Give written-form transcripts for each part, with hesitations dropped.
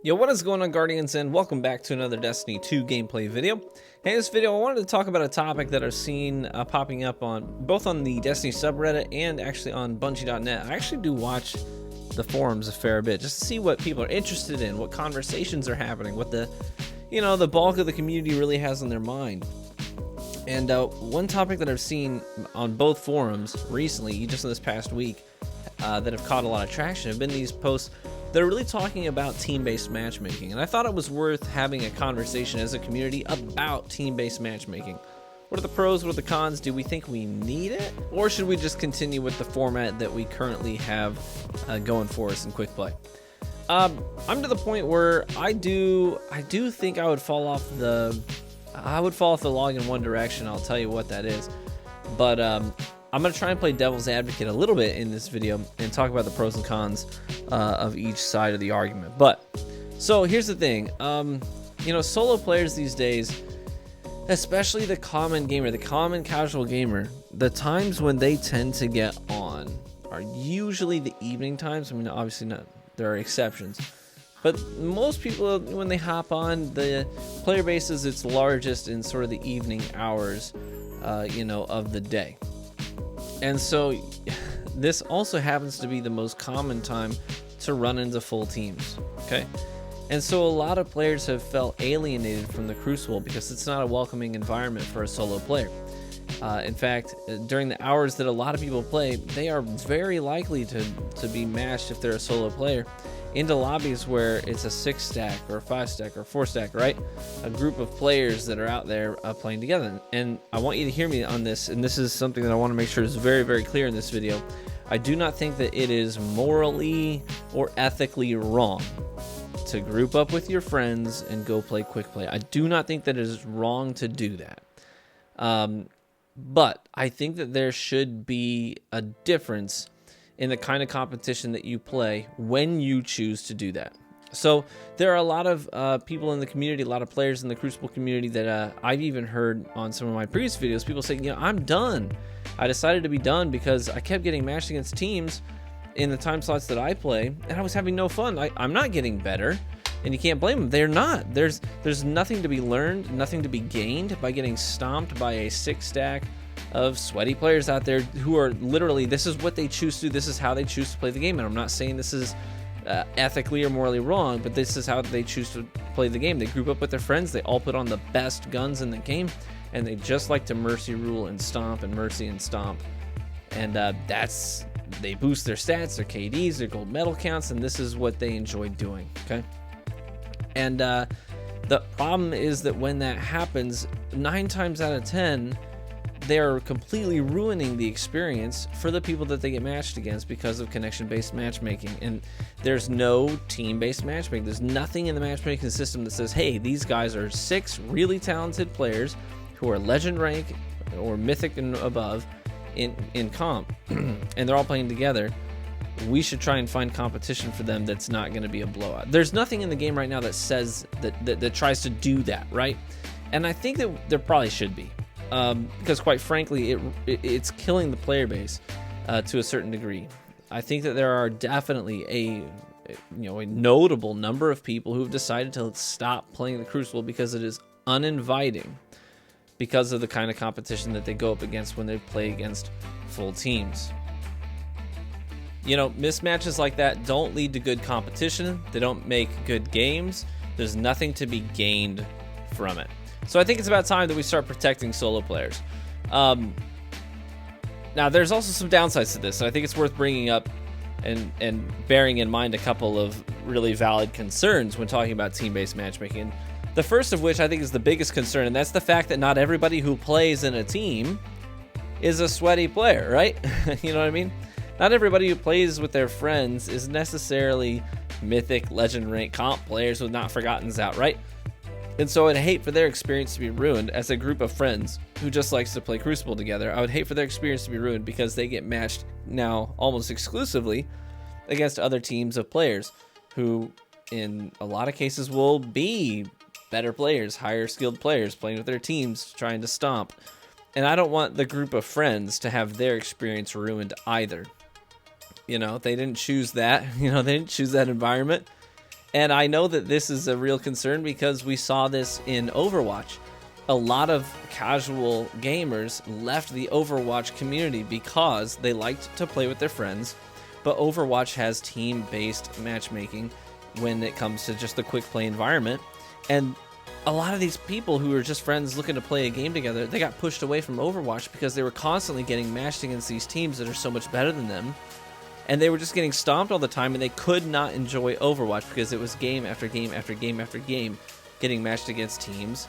Yo, what is going on, Guardians, and welcome back to another Destiny 2 gameplay video. Hey, in this video I wanted to talk about a topic that I've seen popping up on both on the Destiny subreddit and actually on Bungie.net. I actually do watch the forums a fair bit just to see what people are interested in, what conversations are happening, what the bulk of the community really has on their mind. And one topic that I've seen on both forums recently, just in this past week, that have caught a lot of traction have been these posts that are really talking about team-based matchmaking. And I thought it was worth having a conversation as a community about team-based matchmaking. What are the pros? What are the cons? Do we think we need it? Or should we just continue with the format that we currently have going for us in Quickplay? I'm to the point where I do think I would fall off the log in one direction. I'll tell you what that is. But I'm going to try and play devil's advocate a little bit in this video and talk about the pros and cons of each side of the argument. So here's the thing. Solo players these days, especially the common gamer, the common casual gamer, the times when they tend to get on are usually the evening times. I mean, obviously not, there are exceptions. But most people, when they hop on, the player base is its largest in sort of the evening hours, of the day. And so this also happens to be the most common time to run into full teams, okay? And so a lot of players have felt alienated from the Crucible because it's not a welcoming environment for a solo player. In fact, during the hours that a lot of people play, they are very likely to be matched, if they're a solo player, into lobbies where it's a 6-stack or a 5-stack or a 4-stack, right? A group of players that are out there playing together. And I want you to hear me on this, and this is something that I want to make sure is very, very clear in this video. I do not think that it is morally or ethically wrong to group up with your friends and go play Quickplay. I do not think that it is wrong to do that. But I think that there should be a difference in the kind of competition that you play when you choose to do that. So there are a lot of people in the community, a lot of players in the Crucible community that I've even heard on some of my previous videos, people saying, I'm done. I decided to be done because I kept getting matched against teams in the time slots that I play, and I was having no fun. I'm not getting better, and you can't blame them. They're not. There's nothing to be learned, nothing to be gained by getting stomped by a 6-stack of sweaty players out there who are literally, this is what they choose to do, this is how they choose to play the game. And I'm not saying this is ethically or morally wrong, but this is how they choose to play the game. They group up with their friends, they all put on the best guns in the game, and they just like to mercy rule and stomp and mercy and stomp. And they boost their stats, their KDs, their gold medal counts, and this is what they enjoy doing, okay? And the problem is that when that happens, 9 times out of 10, they're completely ruining the experience for the people that they get matched against because of connection-based matchmaking. And there's no team-based matchmaking. There's nothing in the matchmaking system that says, hey, these guys are 6 really talented players who are legend rank or mythic and above in comp, and they're all playing together. We should try and find competition for them that's not going to be a blowout. There's nothing in the game right now that says that tries to do that, right? And I think that there probably should be. Because quite frankly, it's killing the player base to a certain degree. I think that there are definitely a notable number of people who have decided to stop playing the Crucible because it is uninviting, because of the kind of competition that they go up against when they play against full teams. Mismatches like that don't lead to good competition. They don't make good games. There's nothing to be gained from it. So I think it's about time that we start protecting solo players. Now, there's also some downsides to this, and I think it's worth bringing up and bearing in mind a couple of really valid concerns when talking about team-based matchmaking. The first of which I think is the biggest concern, and that's the fact that not everybody who plays in a team is a sweaty player, right? You know what I mean? Not everybody who plays with their friends is necessarily mythic, legend rank comp players with Not Forgotten's out, right? And so I'd hate for their experience to be ruined as a group of friends who just likes to play Crucible together. I would hate for their experience to be ruined because they get matched now almost exclusively against other teams of players who in a lot of cases will be better players, higher skilled players playing with their teams trying to stomp. And I don't want the group of friends to have their experience ruined either. They didn't choose that. They didn't choose that environment. And I know that this is a real concern because we saw this in Overwatch. A lot of casual gamers left the Overwatch community because they liked to play with their friends, but Overwatch has team-based matchmaking when it comes to just the quick play environment. And a lot of these people who are just friends looking to play a game together, they got pushed away from Overwatch because they were constantly getting matched against these teams that are so much better than them. And they were just getting stomped all the time, and they could not enjoy Overwatch because it was game after game after game after game getting matched against teams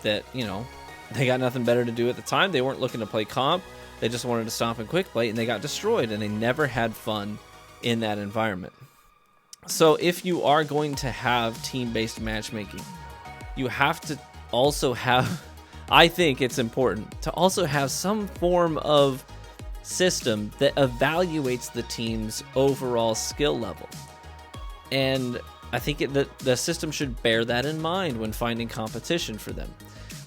that, you know, they got nothing better to do at the time. They weren't looking to play comp. They just wanted to stomp and quick play, and they got destroyed, and they never had fun in that environment. So if you are going to have team-based matchmaking, you have to also have, I think it's important to also have some form of system that evaluates the team's overall skill level. And I think the system should bear that in mind when finding competition for them.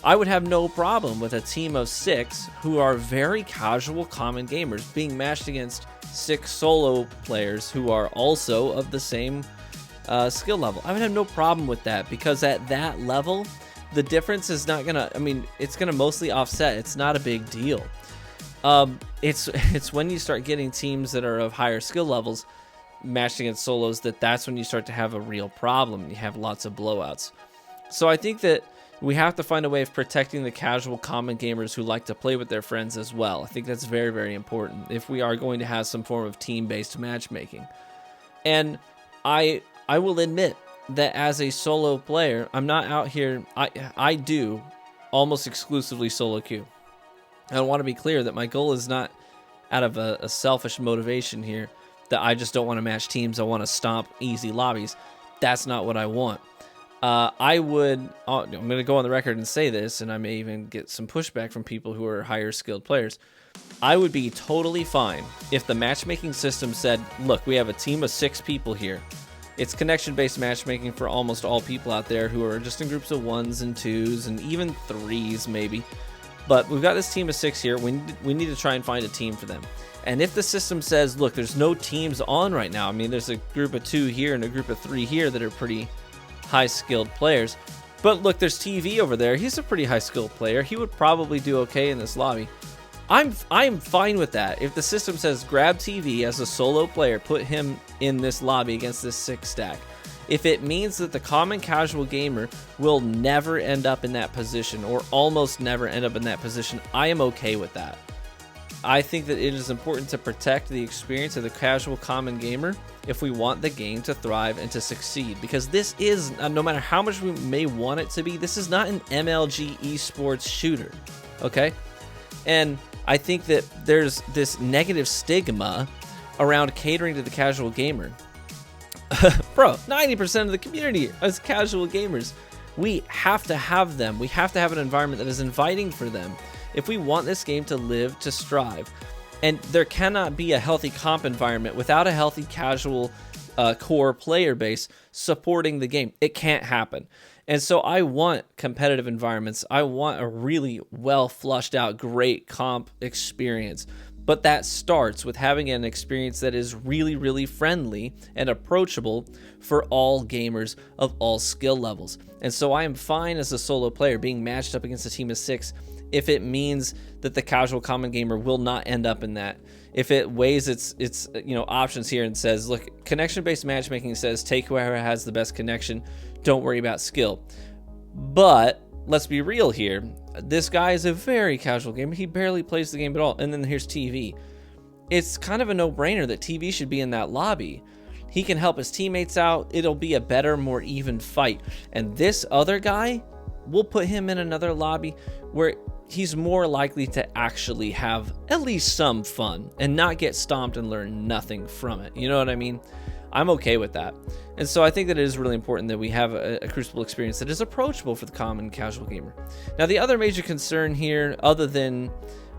I would have no problem with a team of 6 who are very casual common gamers being matched against 6 solo players who are also of the same skill level. I would have no problem with that because at that level, the difference is not gonna, I mean, it's gonna mostly offset. It's not a big deal. It's when you start getting teams that are of higher skill levels matched against solos that's when you start to have a real problem. You have lots of blowouts. So I think that we have to find a way of protecting the casual common gamers who like to play with their friends as well. I think that's very, very important if we are going to have some form of team-based matchmaking. And I will admit that as a solo player, I'm not out here, I do almost exclusively solo queue. I want to be clear that my goal is not out of a selfish motivation here that I just don't want to match teams. I want to stomp easy lobbies. That's not what I want. I'm going to go on the record and say this, and I may even get some pushback from people who are higher skilled players. I would be totally fine if the matchmaking system said, look, we have a team of 6 people here. It's connection-based matchmaking for almost all people out there who are just in groups of 1s and 2s and even 3s maybe. But we've got this team of 6 here. We need to try and find a team for them. And if the system says, look, there's no teams on right now. I mean, there's a group of 2 here and a group of 3 here that are pretty high-skilled players. But look, there's TV over there. He's a pretty high-skilled player. He would probably do okay in this lobby. I'm fine with that. If the system says grab TV as a solo player, put him in this lobby against this 6 stack. If it means that the common casual gamer will never end up in that position or almost never end up in that position, I am okay with that. I think that it is important to protect the experience of the casual common gamer if we want the game to thrive and to succeed. Because this is, no matter how much we may want it to be, this is not an MLG esports shooter, okay? And I think that there's this negative stigma around catering to the casual gamer. Bro, 90% of the community is casual gamers. We have to have them. We have to have an environment that is inviting for them if we want this game to live, to strive. And there cannot be a healthy comp environment without a healthy casual core player base supporting the game. It can't happen. And so I want competitive environments. I want a really well flushed out, great comp experience. But that starts with having an experience that is really, really friendly and approachable for all gamers of all skill levels. And so I am fine as a solo player being matched up against a team of 6 if it means that the casual common gamer will not end up in that. If it weighs its options here and says, look, connection-based matchmaking says take whoever has the best connection, don't worry about skill. But let's be real here. This guy is a very casual gamer. He barely plays the game at all. And then here's TV. It's kind of a no-brainer that TV should be in that lobby. He can help his teammates out. It'll be a better, more even fight. And this other guy, we'll put him in another lobby where he's more likely to actually have at least some fun and not get stomped and learn nothing from it. You know what I mean? I'm okay with that. And so I think that it is really important that we have a Crucible experience that is approachable for the common casual gamer. Now, the other major concern here, other than,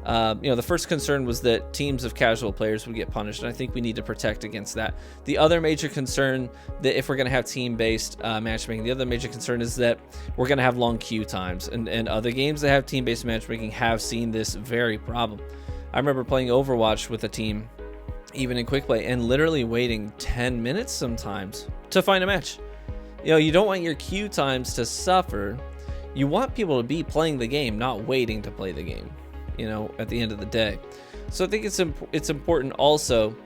the first concern was that teams of casual players would get punished, and I think we need to protect against that. The other major concern that if we're going to have team-based matchmaking, the other major concern is that we're going to have long queue times, and other games that have team-based matchmaking have seen this very problem. I remember playing Overwatch with a team, even in Quickplay, and literally waiting 10 minutes sometimes to find a match. You know, you don't want your queue times to suffer. You want people to be playing the game, not waiting to play the game, you know, at the end of the day. So I think it's important also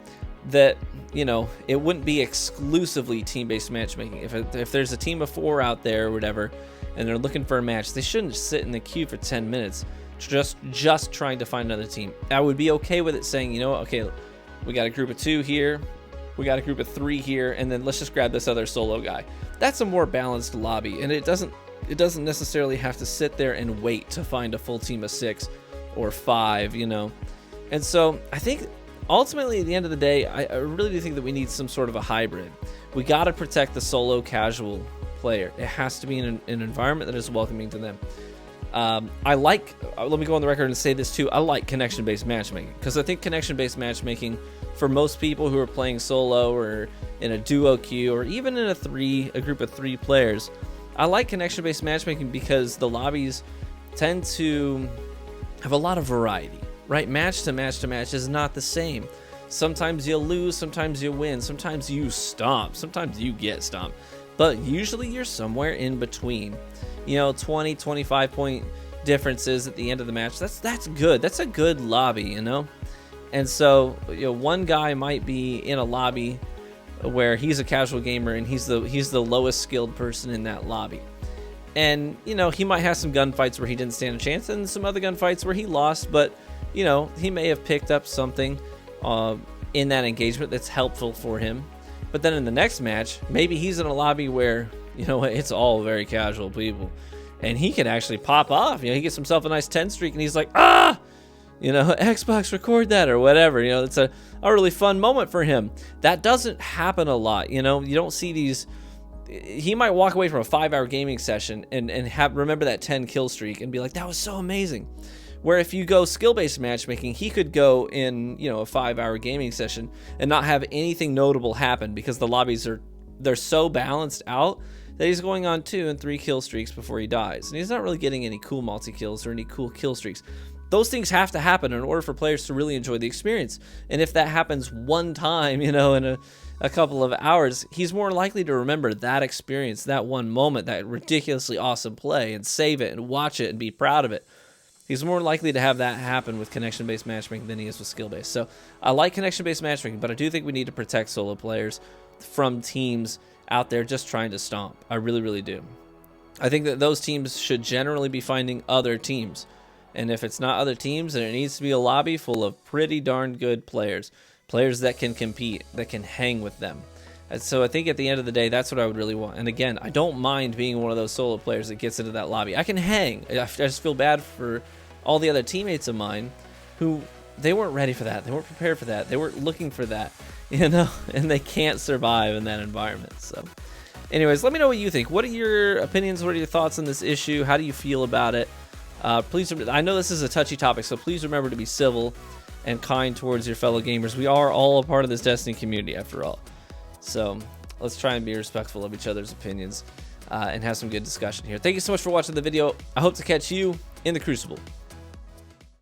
that, you know, it wouldn't be exclusively team-based matchmaking. If there's a team of 4 out there or whatever, and they're looking for a match, they shouldn't sit in the queue for 10 minutes just trying to find another team. I would be okay with it saying, you know what, okay, we got a group of 2 here, we got a group of 3 here, and then let's just grab this other solo guy. That's a more balanced lobby, and it doesn't necessarily have to sit there and wait to find a full team of 6 or 5, you know. And so I think ultimately at the end of the day, I really do think that we need some sort of a hybrid. We got to protect the solo casual player. It has to be in an environment that is welcoming to them. I like, let me go on the record and say this too, I like connection-based matchmaking, because I think connection-based matchmaking for most people who are playing solo or in a duo queue or even in a group of 3 players, I like connection-based matchmaking because the lobbies tend to have a lot of variety, right? Match to match to match is not the same. Sometimes you'll lose, sometimes you win, sometimes you stomp, sometimes you get stomped, but usually you're somewhere in between. You know, 20, 25 point differences at the end of the match. That's good. That's a good lobby, you know? And so, you know, one guy might be in a lobby where he's a casual gamer and he's the lowest skilled person in that lobby. And, you know, he might have some gunfights where he didn't stand a chance and some other gunfights where he lost, but, you know, he may have picked up something in that engagement that's helpful for him. But then in the next match, maybe he's in a lobby where, you know, it's all very casual people, and he can actually pop off. You know, he gets himself a nice 10 streak, and he's like, ah, you know, Xbox record that or whatever. You know, it's a really fun moment for him. That doesn't happen a lot. You know, you don't see these. He might walk away from a 5-hour gaming session and remember that 10 kill streak and be like, that was so amazing. Where if you go skill-based matchmaking, he could go in, you know, a 5-hour gaming session and not have anything notable happen because the lobbies they're so balanced out that he's going on 2 and 3 kill streaks before he dies. And he's not really getting any cool multi-kills or any cool kill streaks. Those things have to happen in order for players to really enjoy the experience. And if that happens one time, you know, in a couple of hours, he's more likely to remember that experience, that one moment, that ridiculously awesome play, and save it and watch it and be proud of it. He's more likely to have that happen with connection-based matchmaking than he is with skill-based. So I like connection-based matchmaking, but I do think we need to protect solo players from teams out there just trying to stomp. I really, really do. I think that those teams should generally be finding other teams. And if it's not other teams, then it needs to be a lobby full of pretty darn good players. Players that can compete, that can hang with them. And so I think at the end of the day, that's what I would really want. And again, I don't mind being one of those solo players that gets into that lobby. I can hang. I just feel bad for all the other teammates of mine who, they weren't ready for that. They weren't prepared for that. They weren't looking for that, you know, and they can't survive in that environment. So anyways, let me know what you think. What are your opinions? What are your thoughts on this issue? How do you feel about it? Please, I know this is a touchy topic, so please remember to be civil and kind towards your fellow gamers. We are all a part of this Destiny community after all. So let's try and be respectful of each other's opinions and have some good discussion here. Thank you so much for watching the video. I hope to catch you in the Crucible.